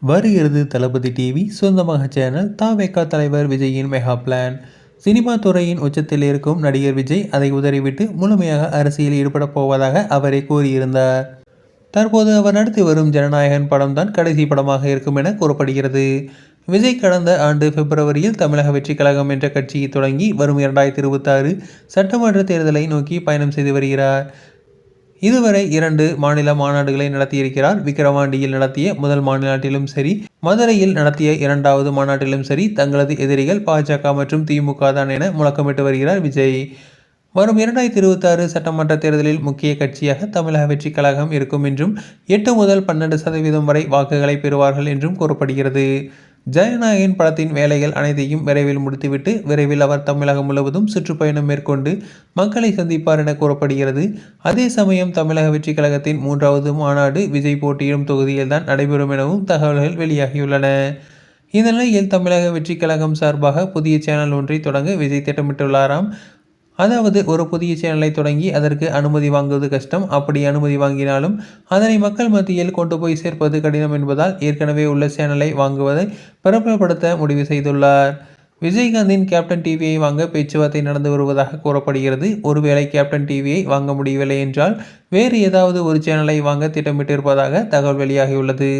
வருகிறது தளபதி டிவி சொந்தமாக சேனல். தாவேகா தலைவர் விஜயின் மெகா பிளான். சினிமா துறையின் உச்சத்தில் இருக்கும் நடிகர் விஜய் அதை உதறிவிட்டு முழுமையாக அரசியலில் ஈடுபடப் போவதாக அவரே கூறியிருந்தார். தற்போது அவர் நடித்து வரும் ஜனநாயகன் படம் தான் கடைசி படமாக இருக்கும் என கூறப்படுகிறது. விஜய் கடந்த ஆண்டு பிப்ரவரியில் தமிழக வெற்றி கழகம் என்ற கட்சியை தொடங்கி வரும் 2026 சட்டமன்ற தேர்தலை நோக்கி பயணம் செய்து வருகிறார். இதுவரை 2 மாநில மாநாடுகளை நடத்தியிருக்கிறார். விக்கிரவாண்டியில் நடத்திய முதல் மாநாட்டிலும் சரி, மதுரையில் நடத்திய 2வது மாநாட்டிலும் சரி, தங்களது எதிரிகள் பாஜக மற்றும் திமுக தான் என முழக்கமிட்டு வருகிறார் விஜய். வரும் 2026 சட்டமன்ற தேர்தலில் முக்கிய கட்சியாக தமிழக வெற்றி கழகம் இருக்கும் என்றும் 8 முதல் 12% வரை வாக்குகளை பெறுவார்கள் என்றும் கூறப்படுகிறது. ஜனநாயகன் படத்தின் வேலைகள் அனைத்தையும் விரைவில் முடித்துவிட்டு விரைவில் அவர் தமிழகம் முழுவதும் சுற்றுப்பயணம் மேற்கொண்டு மக்களை சந்திப்பார் என கூறப்படுகிறது. அதே சமயம் தமிழக வெற்றி கழகத்தின் 3வது மாநாடு விஜய் போட்டியிடும் தொகுதியில் தான் நடைபெறும் எனவும் தகவல்கள் வெளியாகியுள்ளன. இந்த நிலையில் தமிழக வெற்றி கழகம் சார்பாக புதிய சேனல் ஒன்றை தொடங்க விஜய் திட்டமிட்டுள்ளாராம். அதாவது ஒரு புதிய சேனலை தொடங்கி அதற்கு அனுமதி வாங்குவது கஷ்டம். அப்படி அனுமதி வாங்கினாலும் அதனை மக்கள் மத்தியில் கொண்டு போய் சேர்ப்பது கடினம் என்பதால் ஏற்கனவே உள்ள சேனலை வாங்குவதை பிரபலப்படுத்த முடிவு செய்துள்ளார். விஜயகாந்தின் கேப்டன் டிவியை வாங்க பேச்சுவார்த்தை நடந்து வருவதாக கூறப்படுகிறது. ஒருவேளை கேப்டன் டிவியை வாங்க முடியவில்லை என்றால் வேறு ஏதாவது ஒரு சேனலை வாங்க திட்டமிட்டிருப்பதாக தகவல் வெளியாகியுள்ளது.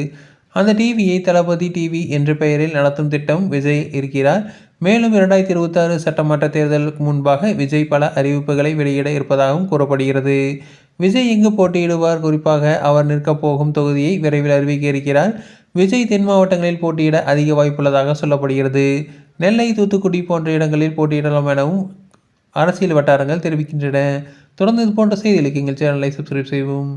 அந்த டிவியை தளபதி டிவி என்ற பெயரில் நடத்தும் திட்டம் விஜய் இருக்கிறார். மேலும் 2026 சட்டமன்ற தேர்தலுக்கு முன்பாக விஜய் பல அறிவிப்புகளை வெளியிட இருப்பதாகவும் கூறப்படுகிறது. விஜய் எங்கு போட்டியிடுவார், குறிப்பாக அவர் நிற்கப் போகும் தொகுதியை விரைவில் அறிவிக்க இருக்கிறார். விஜய் தென் மாவட்டங்களில் போட்டியிட அதிக வாய்ப்புள்ளதாக சொல்லப்படுகிறது. நெல்லை, தூத்துக்குடி போன்ற இடங்களில் போட்டியிடலாம் எனவும் அரசியல் வட்டாரங்கள் தெரிவிக்கின்றன. தொடர்ந்து இது போன்ற செய்திகளுக்கு எங்கள் சேனலை சப்ஸ்கிரைப் செய்வோம்.